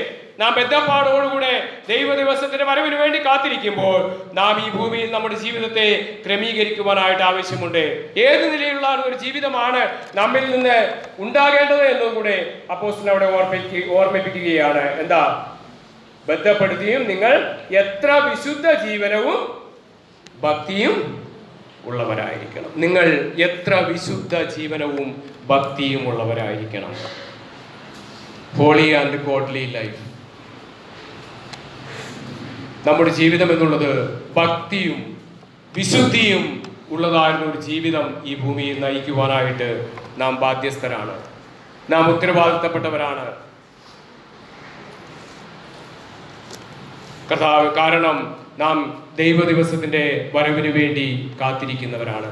നാം ബദ്ധപ്പാടോടുകൂടെ ദൈവ ദിവസത്തിന്റെ വരവിന് വേണ്ടി കാത്തിരിക്കുമ്പോൾ നാം ഈ ഭൂമിയിൽ നമ്മുടെ ജീവിതത്തെ ക്രമീകരിക്കുവാനായിട്ട് ആവശ്യമുണ്ട്. ഏത് നിലയിലുള്ള ഒരു ജീവിതമാണ് നമ്മിൽ നിന്ന് ഉണ്ടാകേണ്ടത് എന്നും കൂടെ അപ്പോസ്തലൻ അവിടെ ഓർമ്മിപ്പിക്കുകയാണ്. എന്താ? ബന്ധപ്പെടുത്തിയും നിങ്ങൾ എത്ര വിശുദ്ധ ജീവനവും ഭക്തിയും ഉള്ളവരായിരിക്കണം. നിങ്ങൾ എത്ര വിശുദ്ധ ജീവനവും ഭക്തിയും ഉള്ളവരായിരിക്കണം. Holy and godly life. നമ്മുടെ ജീവിതം എന്നുള്ളത് ഭക്തിയും വിശുദ്ധിയും ഉള്ളതായിരുന്ന ഒരു ജീവിതം ഈ ഭൂമിയിൽ നയിക്കുവാനായിട്ട് നാം ബാധ്യസ്ഥരാണ്. നാം ഉത്തരവാദിത്തപ്പെട്ടവരാണ്. കാരണം നാം ദൈവ ദിവസത്തിന്റെ വരവിന് വേണ്ടി കാത്തിരിക്കുന്നവരാണ്.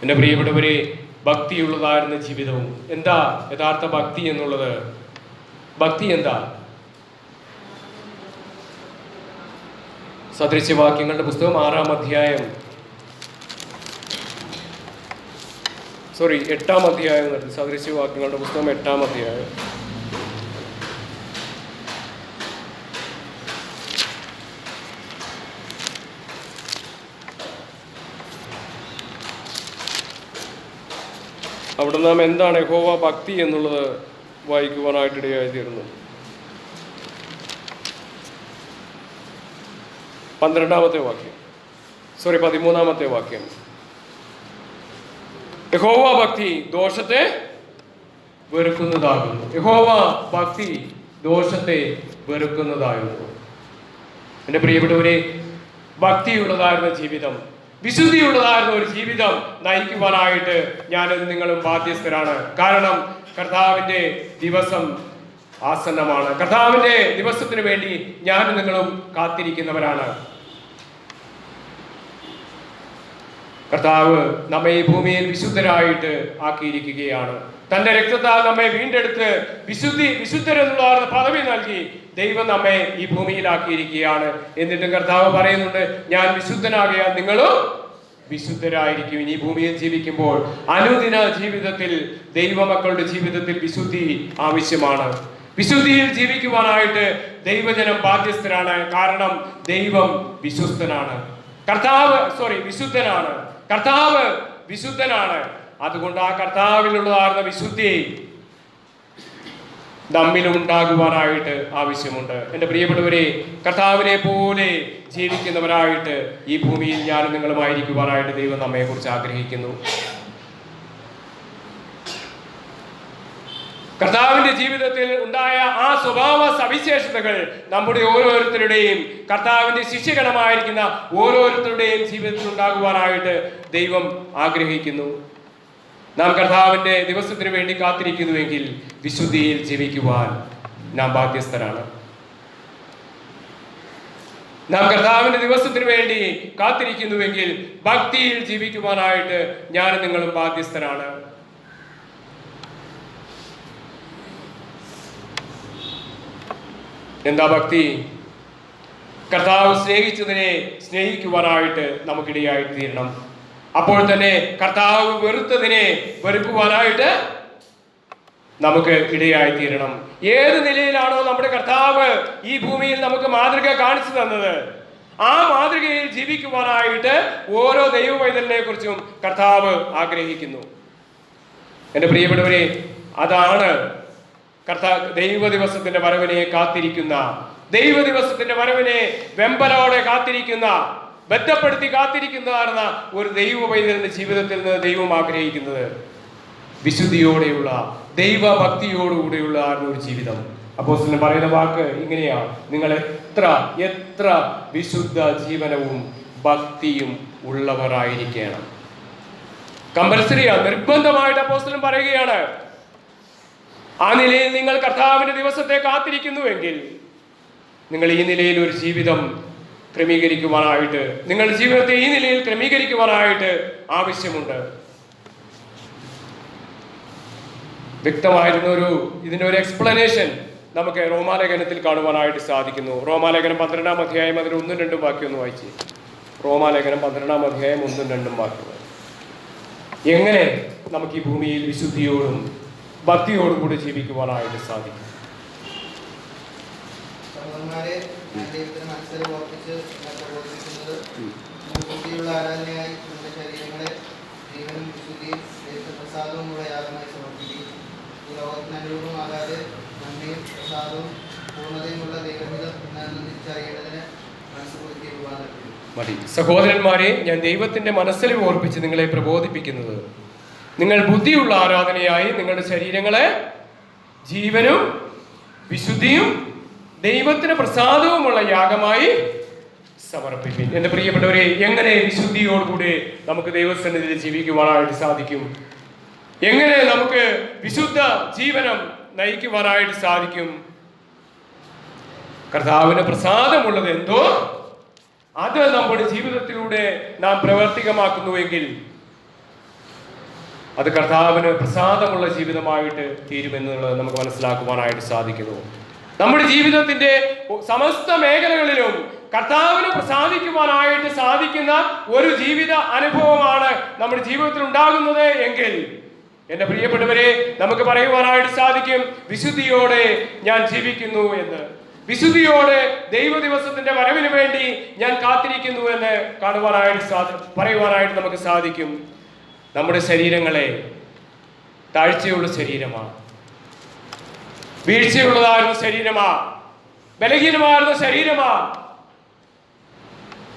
എൻ്റെ പ്രിയപ്പെട്ടവരെ, ഭക്തിയുള്ളതായിരുന്ന ജീവിതവും എന്താ യഥാർത്ഥ ഭക്തി എന്നുള്ളത്? ഭക്തി എന്താ? സദൃശ്യവാക്യങ്ങളുടെ പുസ്തകം 8-ാം അധ്യായം സദൃശ്യവാക്യങ്ങളുടെ പുസ്തകം 8-ാം അധ്യായം അവിടെ നാം എന്താണ് യഹോവ ഭക്തി എന്നുള്ളത് വായിക്കുവാനായിട്ടിടയായിത്തീർന്നു. 13-ാമത്തെ വാക്യം 13-ാമത്തെ വാക്യം. യഹോവ ഭക്തി ദോഷത്തെ വെറുക്കുന്നതാകുന്നു. യഹോവ ഭക്തി ദോഷത്തെ വെറുക്കുന്നതാകുന്നു. എൻ്റെ പ്രിയപ്പെട്ടവരെ, ഭക്തിയുള്ളതായിരുന്ന ജീവിതം, വിശുദ്ധിയുള്ളതായിരുന്ന ഒരു ജീവിതം നയിക്കുവാനായിട്ട് ഞാനും നിങ്ങളും ബാധ്യസ്ഥരാണ്. കാരണം കർത്താവിൻ്റെ ദിവസം ആസന്നമാണ്. കർത്താവിൻ്റെ ദിവസത്തിന് വേണ്ടി ഞാനും നിങ്ങളും കാത്തിരിക്കുന്നവരാണ്. കർത്താവ് നമ്മെ ഈ ഭൂമിയിൽ വിശുദ്ധരായിട്ട് ആക്കിയിരിക്കുകയാണ്. തന്റെ രക്തത്താൽ നമ്മെ വീണ്ടെടുത്ത് വിശുദ്ധരെന്നുള്ള പദവി നൽകി ദൈവം നമ്മെ ഈ ഭൂമിയിലാക്കിയിരിക്കുകയാണ്. എന്നിട്ടും കർത്താവ് പറയുന്നുണ്ട്, ഞാൻ വിശുദ്ധനാകിയാൽ നിങ്ങളും വിശുദ്ധരായിരിക്കും. ഈ ഭൂമിയിൽ ജീവിക്കുമ്പോൾ അനുദിന ജീവിതത്തിൽ ദൈവമക്കളുടെ ജീവിതത്തിൽ വിശുദ്ധി ആവശ്യമാണ്. വിശുദ്ധിയിൽ ജീവിക്കുവാനായിട്ട് ദൈവജനം ബാധ്യസ്ഥരാണ്. കാരണം ദൈവം വിശുദ്ധനാണ്. കർത്താവ് വിശുദ്ധനാണ്. അതുകൊണ്ട് ആ കർത്താവിലുള്ളതായിരുന്ന വിശുദ്ധി നമ്മിലും ഉണ്ടാകുവാനായിട്ട് ആവശ്യമുണ്ട്. എൻ്റെ പ്രിയപ്പെട്ടവരെ, കർത്താവിനെ പോലെ ജീവിക്കുന്നവരായിട്ട് ഈ ഭൂമിയിൽ ഞാനും നിങ്ങളുമായിരിക്കുവാനായിട്ട് ദൈവം നമ്മെക്കുറിച്ച് ആഗ്രഹിക്കുന്നു. കർത്താവിന്റെ ജീവിതത്തിൽ ഉണ്ടായ ആ സ്വഭാവ സവിശേഷതകൾ നമ്മുടെ ഓരോരുത്തരുടെയും, കർത്താവിന്റെ ശിഷ്യഗണമായിരിക്കുന്ന ഓരോരുത്തരുടെയും ജീവിതത്തിൽ ഉണ്ടാകുവാനായിട്ട് ദൈവം ആഗ്രഹിക്കുന്നു. നാം കർത്താവിന്റെ ദിവസത്തിന് വേണ്ടി കാത്തിരിക്കുന്നുവെങ്കിൽ വിശുദ്ധിയിൽ ജീവിക്കുവാൻ നാം ബാധ്യസ്ഥരാണ്. നാം കർത്താവിന്റെ ദിവസത്തിന് വേണ്ടി കാത്തിരിക്കുന്നുവെങ്കിൽ ഭക്തിയിൽ ജീവിക്കുവാനായിട്ട് ഞാനും നിങ്ങളും ബാധ്യസ്ഥരാണ്. എന്താ ഭക്തി? കർത്താവ് സ്നേഹിച്ചതിനെ സ്നേഹിക്കുവാനായിട്ട് നമുക്കിടയായി തീരണം. അപ്പോൾ തന്നെ കർത്താവ് വെറുത്തതിനെ വെറുക്കുവാനായിട്ട് നമുക്ക് ഇടയായി തീരണം. ഏത് നിലയിലാണോ നമ്മുടെ കർത്താവ് ഈ ഭൂമിയിൽ നമുക്ക് മാതൃക കാണിച്ചു തന്നത്, ആ മാതൃകയിൽ ജീവിക്കുവാനായിട്ട് ഓരോ ദൈവവൈതലിനെ കുറിച്ചും കർത്താവ് ആഗ്രഹിക്കുന്നു. എൻ്റെ പ്രിയപ്പെട്ടവരെ, അതാണ് ദൈവ ദിവസത്തിന്റെ വരവിനെ കാത്തിരിക്കുന്ന, ദൈവ ദിവസത്തിന്റെ വരവിനെ വെമ്പലോടെ കാത്തിരിക്കുന്ന, ബന്ധപ്പെടുത്തി കാത്തിരിക്കുന്നതാണ് ഒരു ദൈവ പൈതലിന്റെ ജീവിതത്തിൽ നിന്ന് ദൈവം ആഗ്രഹിക്കുന്നത്. വിശുദ്ധിയോടെയുള്ള ദൈവഭക്തിയോടുകൂടെയുള്ള ഒരു ജീവിതം. അപ്പോസ്തലൻ പറയുന്ന വാക്ക് ഇങ്ങനെയാ, നിങ്ങൾ എത്ര വിശുദ്ധ ജീവനവും ഭക്തിയും ഉള്ളവരായിരിക്കണം. കമ്പൽസറിയാ, നിർബന്ധമായിട്ട് അപ്പോസ്തലൻ പറയുകയാണ്. ആ നിലയിൽ നിങ്ങൾ കർത്താവിന്റെ ദിവസത്തെ കാത്തിരിക്കുന്നുവെങ്കിൽ നിങ്ങൾ ഈ നിലയിൽ ഒരു ജീവിതം ക്രമീകരിക്കുവാനായിട്ട്, നിങ്ങളുടെ ജീവിതത്തെ ഈ നിലയിൽ ക്രമീകരിക്കുവാനായിട്ട് ആവശ്യമുണ്ട്. വ്യക്തമായിരുന്ന ഇതിന്റെ ഒരു എക്സ്പ്ലനേഷൻ നമുക്ക് റോമാലേഖനത്തിൽ കാണുവാനായിട്ട് സാധിക്കുന്നു. റോമാലേഖനം 12-ാം അധ്യായം അതിന് 1-2 വാക്യം ഒന്ന് വായിച്ച്. റോമാലേഖനം 12-ാം അധ്യായം 1-2 വാക്യങ്ങൾ. എങ്ങനെ നമുക്ക് ഈ ഭൂമിയിൽ വിശുദ്ധിയോടും ഭക്തിയോടും കൂടി ജീവിക്കുവാനായിട്ട് സാധിക്കും? സഹോദരന്മാരെ, ഞാൻ ദൈവത്തിന് മനസ്സിൽ ഓർപ്പിച്ച് പ്രബോധിപ്പിക്കുന്നത്, ബുദ്ധിയുള്ള ആരാധനയായി നമ്മുടെ ശരീരങ്ങളെ ജീവനും വിശുദ്ധിയും പ്രസാദവുമുള്ള യാഗമായി സമർപ്പിക്കും. ഈ ലോകത്തിന് അനുരൂപമാകാതെ നന്മയും പ്രസാദവും പൂർണ്ണതയുമുള്ള ദൈവഹിതം എന്നാണെന്ന് തിരിച്ചറിയേണ്ടതിന് മനസ്സ് പുതുക്കി രൂപാന്തരപ്പെടും. മതി. സഹോദരന്മാരെ, ഞാൻ ദൈവത്തിന്റെ മനസ്സിൽ ഓർപ്പിച്ച് നിങ്ങളെ പ്രബോധിപ്പിക്കുന്നത്, നിങ്ങൾ ബുദ്ധിയുള്ള ആരാധനയായി നിങ്ങളുടെ ശരീരങ്ങളെ ജീവനും വിശുദ്ധിയും ദൈവത്തിന് പ്രസാദവുമുള്ള യാഗമായി സമർപ്പിക്കും. എന്റെ പ്രിയപ്പെട്ടവരെ, എങ്ങനെ വിശുദ്ധിയോടുകൂടി നമുക്ക് ദൈവസന്നിധിയിൽ ജീവിക്കുവാനായിട്ട് സാധിക്കും? എങ്ങനെ നമുക്ക് വിശുദ്ധ ജീവനം നയിക്കുവാനായിട്ട് സാധിക്കും? കർത്താവിന് പ്രസാദമുള്ളത് എന്തോ അത് നമ്മുടെ ജീവിതത്തിലൂടെ നാം പ്രവർത്തികമാക്കുന്നുവെങ്കിൽ അത് കർത്താവിന് പ്രസാദമുള്ള ജീവിതമായിട്ട് തീരുമെന്നുള്ളത് നമുക്ക് മനസ്സിലാക്കുവാനായിട്ട് സാധിക്കുന്നു. നമ്മുടെ ജീവിതത്തിന്റെ സമസ്ത മേഖലകളിലും കർത്താവിന് പ്രസാദിക്കുവാനായിട്ട് സാധിക്കുന്ന ഒരു ജീവിത അനുഭവമാണ് നമ്മുടെ ജീവിതത്തിൽ ഉണ്ടാകുന്നത് എങ്കിൽ, എന്റെ പ്രിയപ്പെട്ടവരെ, നമുക്ക് പറയുവാനായിട്ട് സാധിക്കും, വിശുദ്ധിയോടെ ഞാൻ ജീവിക്കുന്നു എന്ന്. വിശുദ്ധിയോടെ ദൈവ ദിവസത്തിന്റെ വരവിന് വേണ്ടി ഞാൻ കാത്തിരിക്കുന്നു എന്ന് പറയുവാനായിട്ട് നമുക്ക് സാധിക്കും. നമ്മുടെ ശരീരങ്ങളെ താഴ്ചയുള്ള ശരീരമാണ്, വീഴ്ചയുള്ളതായിരുന്ന ശരീരമാ, ബലഹീനമായിരുന്ന ശരീരമാ,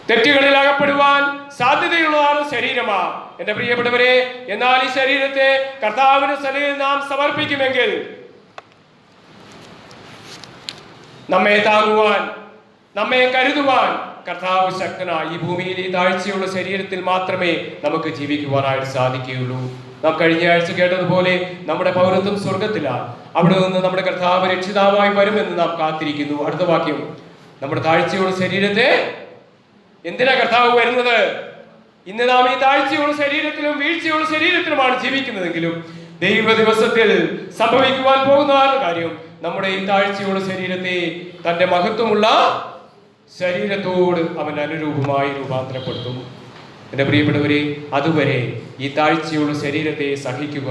തെറ്റുകളിൽ അകപ്പെടുവാൻ സാധ്യതയുള്ളതാണ് ശരീരമാ. എന്റെ പ്രിയപ്പെട്ടവരെ, എന്നാൽ ഈ ശരീരത്തെ കർത്താവിന്റെ സന്നിധിയിൽ നാം സമർപ്പിക്കുമെങ്കിൽ നമ്മെ താങ്ങുവാൻ, നമ്മെ കരുതുവാൻ കർത്താവ് ശക്തനായി. ഈ ഭൂമിയിൽ ഈ താഴ്ചയുള്ള ശരീരത്തിൽ മാത്രമേ നമുക്ക് ജീവിക്കുവാനായിട്ട് സാധിക്കുകയുള്ളൂ. നാം കഴിഞ്ഞ ആഴ്ച കേട്ടതുപോലെ നമ്മുടെ പൗരത്വം സ്വർഗത്തിലാണ്. അവിടെ നിന്ന് നമ്മുടെ കർത്താവ് രക്ഷിതാവായി വരുമെന്ന് നാം കാത്തിരിക്കുന്നു. അടുത്ത വാക്യം, നമ്മുടെ താഴ്ചയുള്ള ശരീരത്തെ എന്തിനാ കർത്താവ് വരുന്നത്? ഇന്ന് നാം ഈ താഴ്ചയുള്ള ശരീരത്തിലും വീഴ്ചയുള്ള ശരീരത്തിലുമാണ് ജീവിക്കുന്നതെങ്കിലും ദൈവ ദിവസത്തിൽ സംഭവിക്കുവാൻ പോകുന്ന കാര്യം, നമ്മുടെ ഈ താഴ്ചയുള്ള ശരീരത്തെ തന്റെ മഹത്വമുള്ള ശരീരത്തോട് അവൻ അനുരൂപമായി രൂപാന്തരപ്പെടുത്തും. എന്റെ പ്രിയപ്പെട്ടവരെ, അതുവരെ ഈ താഴ്ചയുള്ള ശരീരത്തെ സഹിക്കുക,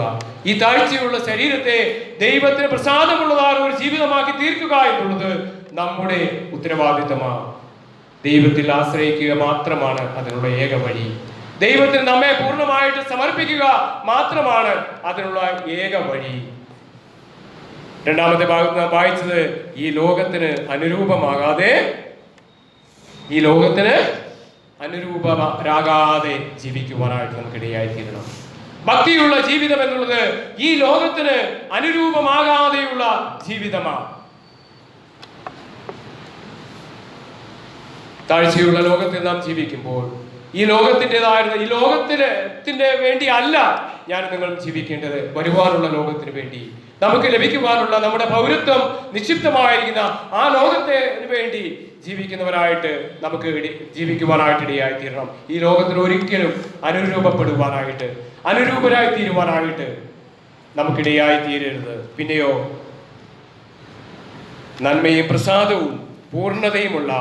ഈ താഴ്ചയുള്ള ശരീരത്തെ ദൈവത്തിന് പ്രസാദമുള്ളതാണ് ഒരു ജീവിതമാക്കി തീർക്കുക എന്നുള്ളത് നമ്മുടെ ഉത്തരവാദിത്തമാണ്. ദൈവത്തിൽ ആശ്രയിക്കുക മാത്രമാണ് അതിനുള്ള ഏക വഴി. ദൈവത്തിന് നമ്മെ പൂർണ്ണമായിട്ട് സമർപ്പിക്കുക മാത്രമാണ് അതിനുള്ള ഏക വഴി. രണ്ടാമത്തെ ഭാഗത്ത് നാം വായിച്ചത്, ഈ ലോകത്തിന് അനുരൂപമാകാതെ, ഈ ലോകത്തിന് അനുരൂപരാകാതെ ജീവിക്കുവാനായിട്ട് നമുക്കിടയായിത്തീരണം. ഭക്തിയുള്ള ജീവിതം എന്നുള്ളത് ഈ ലോകത്തിന് അനുരൂപമാകാതെയുള്ള ജീവിതമാണ്. താഴ്ചയുള്ള ലോകത്തിൽ നാം ജീവിക്കുമ്പോൾ ഈ ലോകത്തിൻ്റെതായിരുന്ന ഈ ലോകത്തിന് വേണ്ടി അല്ല ഞാൻ നിങ്ങളും ജീവിക്കേണ്ടത്, വരുവാനുള്ള ലോകത്തിന് വേണ്ടി, നമുക്ക് ലഭിക്കുവാനുള്ള നമ്മുടെ പൗരത്വം നിക്ഷിപ്തമായിരിക്കുന്ന ആ ലോകത്തിന് വേണ്ടി ജീവിക്കുന്നവരായിട്ട് നമുക്ക് ജീവിക്കുവാനായിട്ട് ഇടയായിത്തീരണം. ഈ ലോകത്തിന് ഒരിക്കലും അനുരൂപപ്പെടുവാനായിട്ട്, അനുരൂപരായി തീരുവാനായിട്ട് നമുക്കിടയായി തീരരുത്. പിന്നെയോ നന്മയും പ്രസാദവും പൂർണ്ണതയുമുള്ള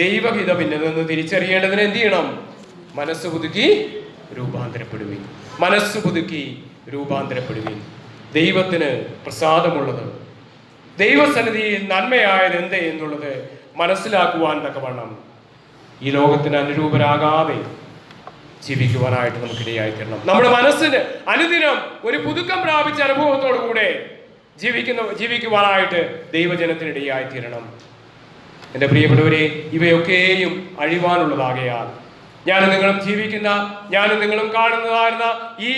ദൈവഹിതം ഇന്നതെന്ന് തിരിച്ചറിയേണ്ടതിന് എന്ത് ചെയ്യണം? മനസ്സ് പുതുക്കി രൂപാന്തരപ്പെടുവിൻ. മനസ്സ് പുതുക്കി രൂപാന്തരപ്പെടുവിൻ. ദൈവത്തിന് പ്രസാദമുള്ളത്, ദൈവസന്നിധിയിൽ നന്മയായത് എന്ത് എന്നുള്ളത് മനസ്സിലാക്കുവാൻ തക്കവണ്ണം ഈ ലോകത്തിന് അനുരൂപരാകാതെ ജീവിക്കുവാനായിട്ട് നമുക്കിടയായി തീരണം. നമ്മുടെ മനസ്സിന് അനുദിനം ഒരു പുതുക്കം പ്രാപിച്ച അനുഭവത്തോടു കൂടെ ജീവിക്കുവാനായിട്ട് ദൈവജനത്തിനിടയായി തീരണം. എൻ്റെ പ്രിയപ്പെട്ടവരെ, ഇവയൊക്കെയും അഴിവാനുള്ളതാകയാൽ ഞാനും നിങ്ങളും ജീവിക്കുന്ന, ഞാനും നിങ്ങളും കാണുന്നതായിരുന്ന ഈ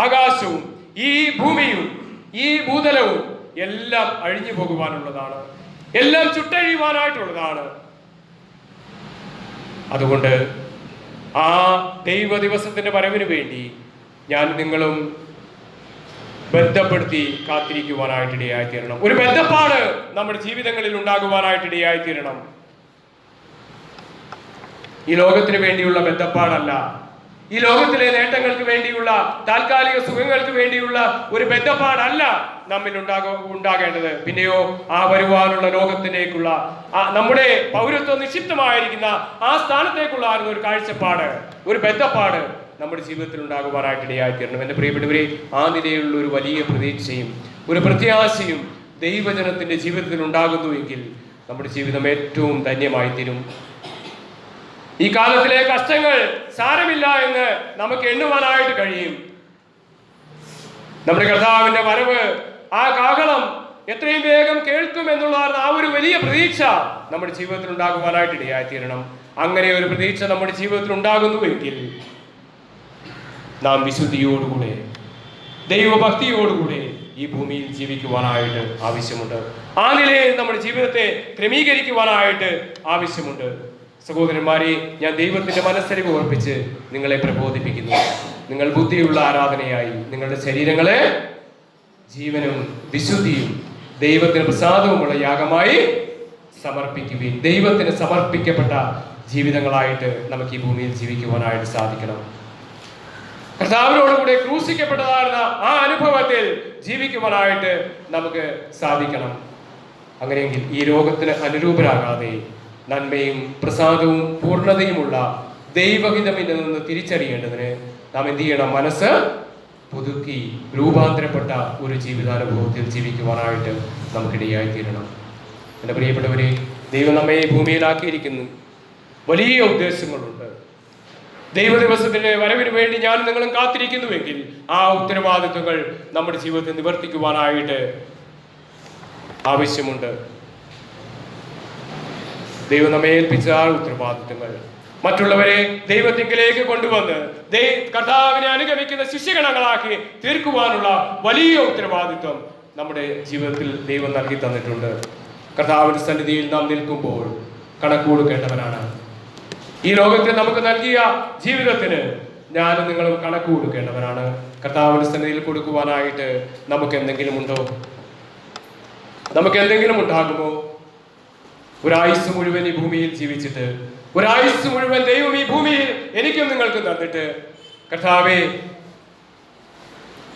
ആകാശവും ഈ ഭൂമിയും ഈ ഭൂതലവും എല്ലാം അഴിഞ്ഞു പോകുവാനുള്ളതാണ്, എല്ലാം ചുട്ടഴിയുവാനായിട്ടുള്ളതാണ്. അതുകൊണ്ട് ആ ദൈവ ദിവസത്തിന്റെ വരവിന് വേണ്ടി ഞാൻ നിങ്ങളും ബന്ധപ്പെടുത്തി കാത്തിരിക്കുവാനായിട്ട് ഇടയായിത്തീരണം. ഒരു ബന്ധപ്പാട് നമ്മുടെ ജീവിതങ്ങളിൽ ഉണ്ടാകുവാനായിട്ട് ഇടയായിത്തീരണം. ഈ ലോകത്തിന് വേണ്ടിയുള്ള ബന്ധപ്പാടല്ല, ഈ ലോകത്തിലെ നേട്ടങ്ങൾക്ക് വേണ്ടിയുള്ള താൽക്കാലിക സുഖങ്ങൾക്ക് വേണ്ടിയുള്ള ഒരു ബന്ധപ്പാടല്ല നമ്മിൽ ഉണ്ടാകേണ്ടത്. പിന്നെയോ ആ വരുവാനുള്ള ലോകത്തിലേക്കുള്ള നമ്മുടെ പൗരത്വം നിക്ഷിപ്തമായിരിക്കുന്ന ആ സ്ഥാനത്തേക്കുള്ള ഒരു കാഴ്ചപ്പാട്, ഒരു ബന്ധപ്പാട് നമ്മുടെ ജീവിതത്തിൽ ഉണ്ടാകുവാനായിട്ട് ഇടയായിത്തീരണം. എൻ്റെ പ്രിയപ്പെട്ടവരെ, ആ നിലയിലുള്ള ഒരു വലിയ പ്രതീക്ഷയും ഒരു പ്രത്യാശയും ദൈവജനത്തിന്റെ ജീവിതത്തിൽ ഉണ്ടാകുന്നുവെങ്കിൽ നമ്മുടെ ജീവിതം ഏറ്റവും ധന്യമായി തീരും. ഈ കാലത്തിലെ കഷ്ടങ്ങൾ സാരമില്ല എന്ന് നമുക്ക് എണ്ണുവാനായിട്ട് കഴിയും. നമ്മുടെ കർത്താവിന്റെ വരവ്, ആ കാഹളം എത്രയും വേഗം കേൾക്കും എന്നുള്ള ആ ഒരു വലിയ പ്രതീക്ഷ നമ്മുടെ ജീവിതത്തിൽ ഉണ്ടാകുവാനായിട്ട് ഇടയായിത്തീരണം. അങ്ങനെ ഒരു പ്രതീക്ഷ നമ്മുടെ ജീവിതത്തിൽ ഉണ്ടാകുന്നുവെങ്കിൽ നാം വിശുദ്ധിയോടുകൂടെ ദൈവഭക്തിയോടുകൂടെ ഈ ഭൂമിയിൽ ജീവിക്കുവാനായിട്ട് ആവശ്യമുണ്ട്. ആ നിലയിൽ നമ്മുടെ ജീവിതത്തെ ക്രമീകരിക്കുവാനായിട്ട് ആവശ്യമുണ്ട്. സഹോദരന്മാരെ, ഞാൻ ദൈവത്തിന്റെ മനസ്സരിവ് ഓർപ്പിച്ച് നിങ്ങളെ പ്രബോധിപ്പിക്കുന്നു. നിങ്ങൾ ബുദ്ധിയുള്ള ആരാധനയായി നിങ്ങളുടെ ശരീരങ്ങളെ ജീവനും വിശുദ്ധിയും ദൈവത്തിന് പ്രസാദവുമുള്ള യാഗമായി സമർപ്പിക്കുകയും ദൈവത്തിന് സമർപ്പിക്കപ്പെട്ട ജീവിതങ്ങളായിട്ട് നമുക്ക് ഈ ഭൂമിയിൽ ജീവിക്കുവാനായിട്ട് സാധിക്കണം. കർത്താവിനോടുകൂടെ ക്രൂശിക്കപ്പെട്ടതായിരുന്ന ആ അനുഭവത്തിൽ ജീവിക്കുവാനായിട്ട് നമുക്ക് സാധിക്കണം. അങ്ങനെയെങ്കിൽ ഈ ലോകത്തിന് അനുരൂപരാകാതെ നന്മയും പ്രസാദവും പൂർണ്ണതയുമുള്ള ദൈവഹിതമിൽ നിന്ന് തിരിച്ചറിയേണ്ടതിന് നാം എന്ത് ചെയ്യണം? മനസ്സ് പുതുക്കി രൂപാന്തരപ്പെട്ട ഒരു ജീവിതാനുഭവത്തിൽ ജീവിക്കുവാനായിട്ട് നമുക്കിടയായിത്തീരണം. എൻ്റെ പ്രിയപ്പെട്ടവരെ, ദൈവം നമ്മെ ഭൂമിയിലാക്കിയിരിക്കുന്നു. വലിയ ഉദ്ദേശങ്ങളുണ്ട്. ദൈവ ദിവസത്തിന്റെ വരവിന് വേണ്ടി ഞാൻ നിങ്ങളും കാത്തിരിക്കുന്നുവെങ്കിൽ ആ ഉത്തരവാദിത്വങ്ങൾ നമ്മുടെ ജീവിതത്തിൽ നിവർത്തിക്കുവാനായിട്ട് ആവശ്യമുണ്ട്. ദൈവം നമ്മെ ഏൽപ്പിച്ച ആ ഉത്തരവാദിത്വങ്ങൾ മറ്റുള്ളവരെ ദൈവത്തിങ്കിലേക്ക് കൊണ്ടുവന്ന് കർത്താവിനെ അനുഗമിക്കുന്ന ശിഷ്യഗണങ്ങളാക്കി തീർക്കുവാനുള്ള വലിയ ഉത്തരവാദിത്വം നമ്മുടെ ജീവിതത്തിൽ ദൈവം നൽകി തന്നിട്ടുണ്ട്. കർത്താവിന്റെ സന്നിധിയിൽ നാം നിൽക്കുമ്പോൾ കണക്ക് കൊടുക്കേണ്ടവരാണ്. ഈ ലോകത്തിൽ നമുക്ക് നൽകിയ ജീവിതത്തിന് ഞാനും നിങ്ങളും കണക്ക് കൊടുക്കേണ്ടവരാണ്. കർത്താവിന്റെ സന്നിധിയിൽ കൊടുക്കുവാനായിട്ട് നമുക്ക് എന്തെങ്കിലും ഉണ്ടോ? നമുക്ക് എന്തെങ്കിലും ഉണ്ടാകുമോ? ഒരായുസ് മുഴുവൻ ഈ ഭൂമിയിൽ ജീവിച്ചിട്ട്, ഒരായുസ് മുഴുവൻ ദൈവം ഈ ഭൂമിയിൽ എനിക്കും നിങ്ങൾക്കും തന്നിട്ട്, കർത്താവേ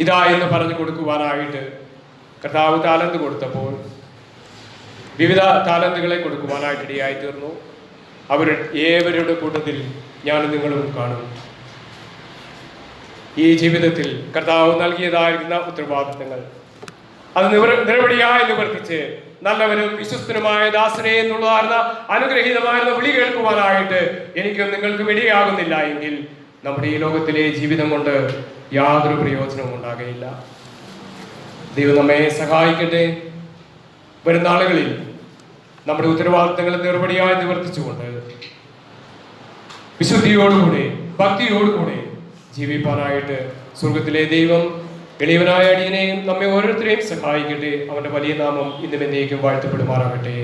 ഇതാ എന്ന് പറഞ്ഞു കൊടുക്കുവാനായിട്ട് കർത്താവ് താലന്ത് കൊടുത്തപ്പോൾ വിവിധ താലന്തുകളെ കൊടുക്കുവാനായിട്ട് ഇടയായി തീർന്നു. അവർ ഏവരുടെ കൂട്ടത്തിൽ ഞാനും നിങ്ങളും കാണും. ഈ ജീവിതത്തിൽ കർത്താവ് നൽകിയതായിരുന്ന ഉത്തരവാദിത്തങ്ങൾ അത് നിറപടിയായി നിവർത്തിച്ച് നല്ലവനും വിശ്വസ്തനുമായ ദാസനെ എന്നുള്ളതായിരുന്ന അനുഗ്രഹീതമായിരുന്ന വിളി കേൾക്കുവാനായിട്ട് എനിക്കും നിങ്ങൾക്കും ഇടയാകുന്നില്ല എങ്കിൽ നമ്മുടെ ഈ ലോകത്തിലെ ജീവിതം കൊണ്ട് യാതൊരു പ്രയോജനവും ഉണ്ടാകുകയില്ല. ദൈവം നമ്മെ സഹായിക്കട്ടെ. വരുന്ന ആളുകളിൽ നമ്മുടെ ഉത്തരവാദിത്തങ്ങൾ നിറപടിയായി നിവർത്തിച്ചുകൊണ്ട് വിശുദ്ധിയോടുകൂടെ ഭക്തിയോടുകൂടെ ജീവിപ്പാനായിട്ട് സ്വർഗത്തിലെ ദൈവം എളിയവനായ അടിയനെയും നമ്മെ ഓരോരുത്തരെയും സഹായിക്കട്ടെ. അവന്റെ വലിയ നാമം ഇന്നും എന്നേക്കും വാഴ്ത്തപ്പെടുമാറാകട്ടെ.